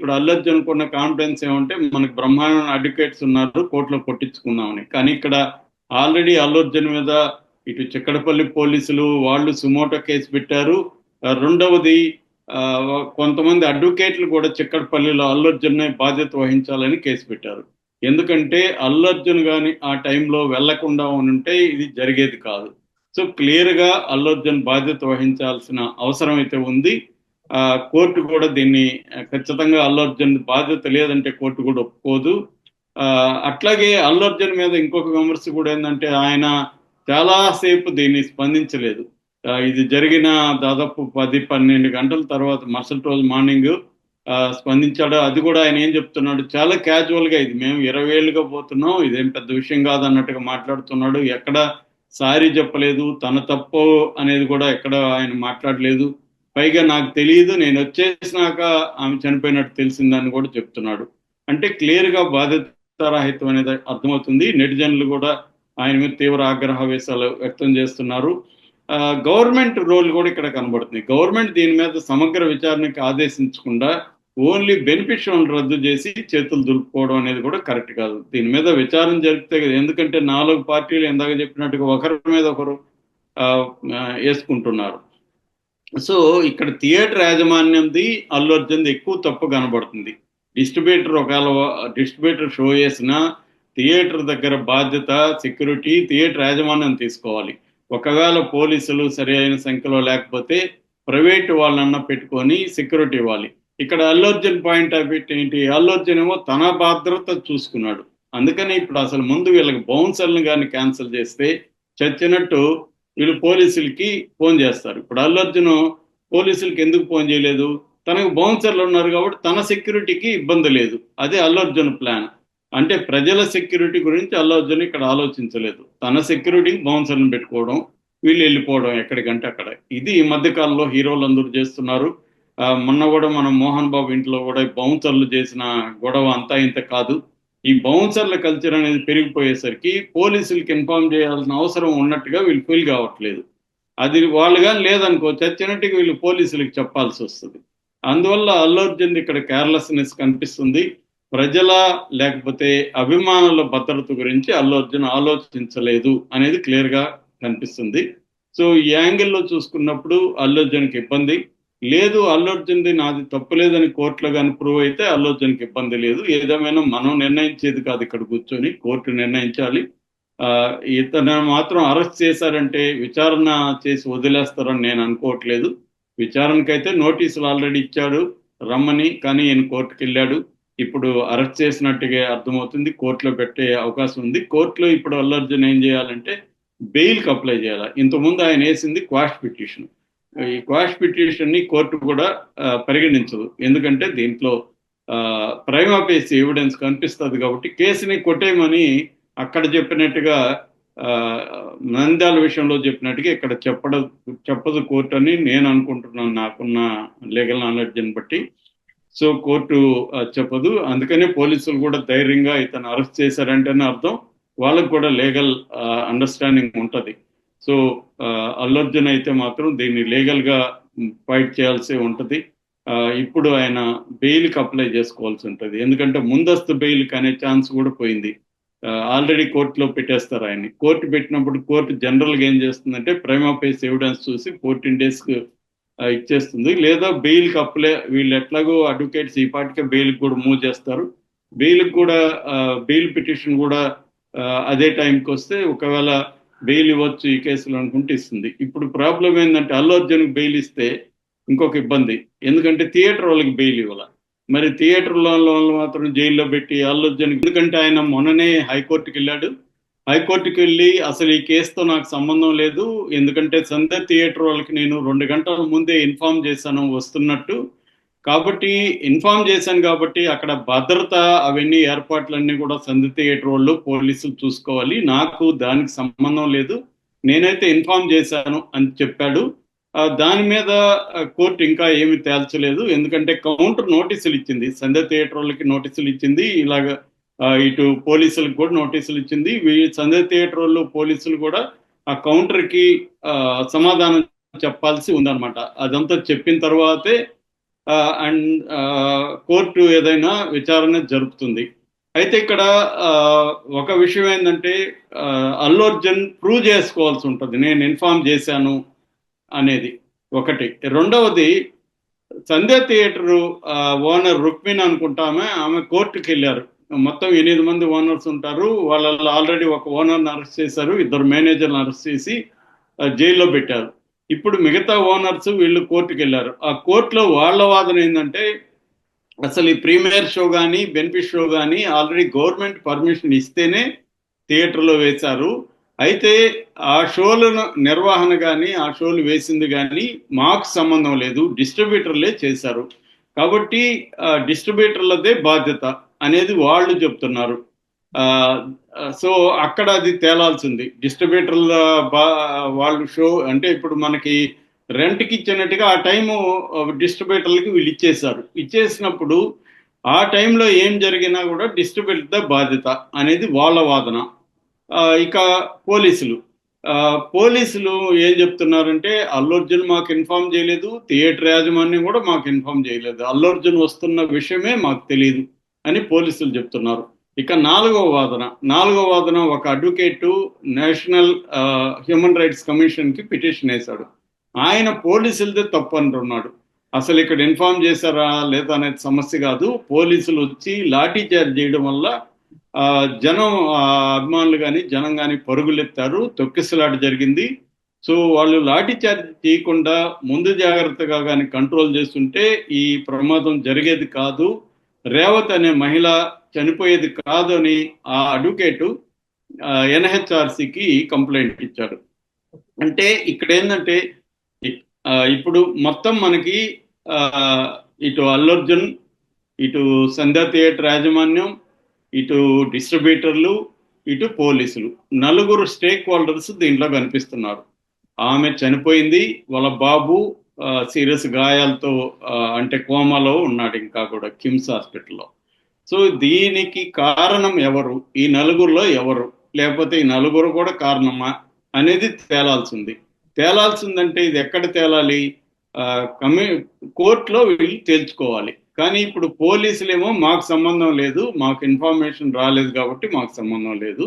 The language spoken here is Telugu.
ఇప్పుడు అల్లు అర్జున్ కున్న కాన్ఫిడెన్స్ ఏమంటే మనకు బ్రహ్మాండమైన అడ్వకేట్స్ ఉన్నారు, కోర్టులో కొట్టించుకుందామని. కానీ ఇక్కడ ఆల్రెడీ అల్లు అర్జున్ మీద ఇటు చిక్కడపల్లి పోలీసులు వాళ్ళు సుమోటో కేసు పెట్టారు. రెండవది ఆ, కొంతమంది అడ్వకేట్లు కూడా చిక్కడపల్లిలో అల్లు అర్జున్ బాధ్యత వహించాలని కేసు పెట్టారు. ఎందుకంటే అల్లు అర్జున్ గాని ఆ టైంలో వెళ్లకుండా ఉంటే ఇది జరిగేది కాదు. సో క్లియర్ గా అల్లు అర్జున్ బాధ్యత వహించాల్సిన అవసరం అయితే ఉంది. ఆ కోర్టు కూడా దీన్ని ఖచ్చితంగా అల్లు అర్జున్ బాధ్యత లేదంటే కోర్టు కూడా ఒప్పుకోదు. ఆ అట్లాగే అల్లు అర్జున్ మీద ఇంకొక విమర్శ కూడా ఏంటంటే ఆయన చాలాసేపు దీన్ని స్పందించలేదు. ఇది జరిగిన దాదాపు 10-12 గంటల తర్వాత మరుసటి రోజు మార్నింగ్ స్పందించాడు. అది కూడా ఆయన ఏం చెప్తున్నాడు, చాలా క్యాజువల్ గా ఇది మేము 20 ఏళ్ళుగా పోతున్నాం, ఇదేం పెద్ద విషయం కాదు అన్నట్టుగా మాట్లాడుతున్నాడు. ఎక్కడ సారీ చెప్పలేదు, తన తప్పు అనేది కూడా ఎక్కడ ఆయన మాట్లాడలేదు. పైగా నాకు తెలియదు, నేను వచ్చేసినాక ఆమె చనిపోయినట్టు తెలిసిందని కూడా చెప్తున్నాడు. అంటే క్లియర్ గా బాధ్యతారాహిత్యం అనేది అర్థమవుతుంది. నెటిజన్లు కూడా ఆయన మీద తీవ్ర ఆగ్రహవేశాలు వ్యక్తం చేస్తున్నారు. గవర్నమెంట్ రోల్ కూడా ఇక్కడ కనబడుతుంది. గవర్నమెంట్ దీని మీద సమగ్ర విచారణకి ఆదేశించకుండా ఓన్లీ బెనిఫిషియల్ రద్దు చేసి చేతులు దులుపుకోవడం అనేది కూడా కరెక్ట్ కాదు. దీని మీద విచారణ జరిపితే కదా, ఎందుకంటే 4 పార్టీలు ఇందాక చెప్పినట్టుగా ఒకరి మీద ఒకరు వేసుకుంటున్నారు. సో ఇక్కడ థియేటర్ యాజమాన్యంది అల్లు అర్జున్ది ఎక్కువ తప్పు కనబడుతుంది. డిస్ట్రిబ్యూటర్ షో చేసిన థియేటర్ దగ్గర బాధ్యత, సెక్యూరిటీ థియేటర్ యాజమాన్యం తీసుకోవాలి. ఒకవేళ పోలీసులు సరి అయిన సంఖ్యలో లేకపోతే ప్రైవేట్ వాళ్ళన్నా పెట్టుకొని సెక్యూరిటీ ఇవ్వాలి. ఇక్కడ Allu Arjun point of view ఏంటి, అల్లు అర్జున్ ఏమో తన భద్రత చూసుకున్నాడు. అందుకని ఇప్పుడు అసలు ముందు వీళ్ళకి బౌన్సర్లను కానీ క్యాన్సిల్ చేస్తే చచ్చినట్టు వీళ్ళు పోలీసులకి ఫోన్ చేస్తారు. ఇప్పుడు అల్లు అర్జున్ పోలీసులకి ఎందుకు ఫోన్ చేయలేదు, తనకు బౌన్సర్లు ఉన్నారు కాబట్టి తన సెక్యూరిటీకి ఇబ్బంది లేదు. అదే అల్లు అర్జున్ ప్లాన్. అంటే ప్రజల సెక్యూరిటీ గురించి అల్లు అర్జున్ ఇక్కడ ఆలోచించలేదు. తన సెక్యూరిటీకి బౌన్సర్లను పెట్టుకోవడం, వీళ్ళు వెళ్ళిపోవడం ఎక్కడికంటే అక్కడ. ఇది ఈ మధ్యకాలంలో హీరోలు అందరూ చేస్తున్నారు. మొన్న కూడా మనం మోహన్ బాబు ఇంట్లో కూడా బౌన్సర్లు చేసిన గొడవ అంతా ఇంత కాదు. ఈ బౌన్సర్ల కల్చర్ అనేది పెరిగిపోయేసరికి పోలీసులకి ఇన్ఫార్మ్ చేయాల్సిన అవసరం ఉన్నట్టుగా వీళ్ళు ఫీల్ కావట్లేదు. అది వాళ్ళు కానీ లేదనుకో చచ్చినట్టుగా వీళ్ళు పోలీసులకు చెప్పాల్సి వస్తుంది. అందువల్ల అల్లు అర్జున్ ఇక్కడ కేర్లెస్నెస్ కనిపిస్తుంది. ప్రజల లేకపోతే అభిమానుల భద్రత గురించి అల్లు అర్జున్ ఆలోచించలేదు అనేది క్లియర్ గా కనిపిస్తుంది. సో ఈ యాంగిల్లో చూసుకున్నప్పుడు అల్లు అర్జున్కి ఇబ్బంది లేదు. అల్లు అర్జున్ది నాది తప్పు లేదని కోర్టులో కానీ ప్రూవ్ అయితే అల్లు అర్జున్కి ఇబ్బంది లేదు. ఏదేమైనా మనం నిర్ణయించేది కాదు, ఇక్కడ కూర్చొని కోర్టు నిర్ణయించాలి. ఇతను మాత్రం అరెస్ట్ చేశారంటే విచారణ చేసి వదిలేస్తారని నేను అనుకోవట్లేదు. విచారణకైతే నోటీసులు ఆల్రెడీ ఇచ్చాడు రమ్మని, కానీ ఈయన కోర్టుకు వెళ్ళాడు. ఇప్పుడు అరెస్ట్ చేసినట్టుగా అర్థమవుతుంది, కోర్టులో పెట్టే అవకాశం ఉంది. కోర్టులో ఇప్పుడు అల్లు అర్జున్ ఏం చేయాలంటే బెయిల్కి అప్లై చేయాలి. ఇంతకుముందు ఆయన వేసింది క్వాష్ పిటిషన్. ఈ క్వాష్ పిటిషన్ ని కోర్టు కూడా పరిగణించదు. ఎందుకంటే దీంట్లో ప్రైమా ఫేసి ఎవిడెన్స్ కనిపిస్తుంది కాబట్టి కేసుని కొట్టేయమని అక్కడ చెప్పినట్టుగా నంద్యాల విషయంలో చెప్పినట్టుగా ఇక్కడ చెప్పదు కోర్టు అని నేను అనుకుంటున్నాను, నాకున్న లీగల్ నాలెడ్జ్ని బట్టి. సో కోర్టు చెప్పదు. అందుకనే పోలీసులు కూడా ధైర్యంగా ఇతను అరెస్ట్ చేశారంటేనే అర్థం వాళ్ళకు కూడా లీగల్ అండర్స్టాండింగ్ ఉంటుంది. సో అల్లు అర్జున్ అయితే మాత్రం దీన్ని లీగల్ గా ఫైట్ చేయాల్సి ఉంటుంది. ఇప్పుడు ఆయన బెయిల్కి అప్లై చేసుకోవాల్సి ఉంటుంది. ఎందుకంటే ముందస్తు బెయిల్కి అనే ఛాన్స్ కూడా పోయింది. ఆల్రెడీ కోర్టులో పెట్టేస్తారు ఆయన్ని. కోర్టు పెట్టినప్పుడు కోర్టు జనరల్గా ఏం చేస్తుందంటే ప్రైమా ఫేసి ఎవిడెన్స్ చూసి 14 days ఇచ్చేస్తుంది. లేదా బెయిల్కి అప్లై, వీళ్ళు ఎట్లాగో అడ్వకేట్స్ ఈ పాటికే బెయిల్కి కూడా మూవ్ చేస్తారు. బెయిల్కి కూడా బెయిల్ పిటిషన్ కూడా అదే టైంకి వస్తే ఒకవేళ బెయిల్ ఇవ్వచ్చు ఈ కేసులో అనుకుంటే ఇస్తుంది. ఇప్పుడు ప్రాబ్లం ఏంటంటే అల్లు అర్జున్కి బెయిల్ ఇస్తే ఇంకొక ఇబ్బంది, ఎందుకంటే థియేటర్ వాళ్ళకి బెయిల్ ఇవ్వాలి. మరి థియేటర్లో మాత్రం జైల్లో పెట్టి అల్లు అర్జున్, ఎందుకంటే ఆయన మొన్ననే హైకోర్టుకి వెళ్ళాడు. హైకోర్టుకి వెళ్ళి అసలు ఈ కేసుతో నాకు సంబంధం లేదు, ఎందుకంటే సంధ్య థియేటర్ వాళ్ళకి నేను 2 గంటల ముందే ఇన్ఫార్మ్ చేశాను వస్తున్నట్టు, కాబట్టి ఇన్ఫార్మ్ చేశాను కాబట్టి అక్కడ భద్రత అవన్నీ ఏర్పాట్లన్నీ కూడా సంధ్య థియేటర్ వాళ్ళు పోలీసులు చూసుకోవాలి, నాకు దానికి సంబంధం లేదు, నేనైతే ఇన్ఫార్మ్ చేశాను అని చెప్పాడు. దాని మీద కోర్టు ఇంకా ఏమి తేల్చలేదు. ఎందుకంటే కౌంటర్ నోటీసులు ఇచ్చింది, సంధ్య థియేటర్ వాళ్ళకి నోటీసులు ఇచ్చింది, ఇలాగ ఇటు పోలీసులకు కూడా నోటీసులు ఇచ్చింది. సంధ్య థియేటర్ వాళ్ళు పోలీసులు కూడా ఆ కౌంటర్కి సమాధానం చెప్పాల్సి ఉందన్నమాట. అదంతా చెప్పిన తర్వాతే అండ్ కోర్టు ఏదైనా విచారణ జరుపుతుంది. అయితే ఇక్కడ ఆ, ఒక విషయం ఏంటంటే అల్లు అర్జున్ ప్రూవ్ చేసుకోవాల్సి ఉంటుంది, నేను ఇన్ఫార్మ్ చేశాను అనేది ఒకటి. రెండవది, సంధ్య థియేటర్ ఓనర్ రుక్మిణి అనుకుంటామే, ఆమె కోర్టుకి వెళ్ళారు. మొత్తం 8 మంది ఓనర్స్ ఉంటారు, వాళ్ళలో ఆల్రెడీ ఒక ఓనర్ని అరెస్ట్ చేశారు, 2 మేనేజర్లను అరెస్ట్ చేసి జైల్లో పెట్టారు. ఇప్పుడు మిగతా ఓనర్స్ వీళ్ళు కోర్టుకి వెళ్ళారు. ఆ కోర్టులో వాళ్ళ వాదన ఏంటంటే అసలు ఈ ప్రీమియర్ షో కానీ బెనిఫిట్ షో కానీ ఆల్రెడీ గవర్నమెంట్ పర్మిషన్ ఇస్తేనే థియేటర్లో వేశారు. అయితే ఆ షోలను నిర్వహణ కానీ ఆ షోలు వేసింది కానీ మాకు సంబంధం లేదు, డిస్ట్రిబ్యూటర్లే చేశారు. కాబట్టి డిస్ట్రిబ్యూటర్లదే బాధ్యత అనేది వాళ్ళు చెప్తున్నారు. ఆ, సో అక్కడ అది తేలాల్సింది. డిస్ట్రిబ్యూటర్ల బా వాళ్ళు షో అంటే ఇప్పుడు మనకి రెంట్కి ఇచ్చినట్టుగా ఆ టైము డిస్ట్రిబ్యూటర్లకి వీళ్ళు ఇచ్చేశారు. ఇచ్చేసినప్పుడు ఆ టైంలో ఏం జరిగినా కూడా డిస్ట్రిబ్యూటర్ బాధ్యత అనేది వాళ్ళ వాదన. ఇక పోలీసులు ఆ, పోలీసులు ఏం చెప్తున్నారంటే అల్లు అర్జున్ మాకు ఇన్ఫార్మ్ చేయలేదు, థియేటర్ యాజమాన్యం కూడా మాకు ఇన్ఫార్మ్ చేయలేదు, అల్లు అర్జున్ వస్తున్న విషయమే మాకు తెలియదు అని పోలీసులు చెప్తున్నారు. ఇక నాలుగో వాదన ఒక అడ్వకేటు నేషనల్ హ్యూమన్ రైట్స్ కమిషన్కి పిటిషన్ వేశాడు. ఆయన పోలీసులదే తప్పు అంటున్నాడు. అసలు ఇక్కడ ఇన్ఫార్మ్ చేశారా లేదా అనేది సమస్య కాదు, పోలీసులు వచ్చి లాఠీ చార్జ్ చేయడం వల్ల ఆ, జనం అభిమానులు కానీ జనం కానీ పరుగులెత్తారు, తొక్కిసలాట జరిగింది. సో వాళ్ళు లాఠీ చార్జ్ చేయకుండా ముందు జాగ్రత్తగా కానీ కంట్రోల్ చేస్తుంటే ఈ ప్రమాదం జరిగేది కాదు, రేవత్ అనే మహిళ చనిపోయేది కాదు అని ఆ అడ్వకేటు ఎన్హెచ్ఆర్సికి కంప్లైంట్ ఇచ్చాడు. అంటే ఇక్కడ ఏంటంటే ఇప్పుడు మొత్తం మనకి ఆ, ఇటు అల్లు అర్జున్, ఇటు సంధ్యా థియేటర్ యాజమాన్యం, ఇటు డిస్ట్రిబ్యూటర్లు, ఇటు పోలీసులు, నలుగురు స్టేక్ హోల్డర్స్ దీంట్లో కనిపిస్తున్నారు. ఆమె చనిపోయింది, వాళ్ళ బాబు సీరియస్ గాయాలతో అంటే కోమాలో ఉన్నాడు, ఇంకా కూడా కిమ్స్ హాస్పిటల్లో. సో దీనికి కారణం ఎవరు, ఈ నలుగురిలో ఎవరు, లేకపోతే ఈ నలుగురు కూడా కారణమా అనేది తేలాల్సిందంటే ఇది ఎక్కడ తేలాలి? ఆ, కమి కోర్టులో వీళ్ళు తేల్చుకోవాలి. కానీ ఇప్పుడు పోలీసులేమో మాకు సంబంధం లేదు, మాకు ఇన్ఫర్మేషన్ రాలేదు కాబట్టి మాకు సంబంధం లేదు,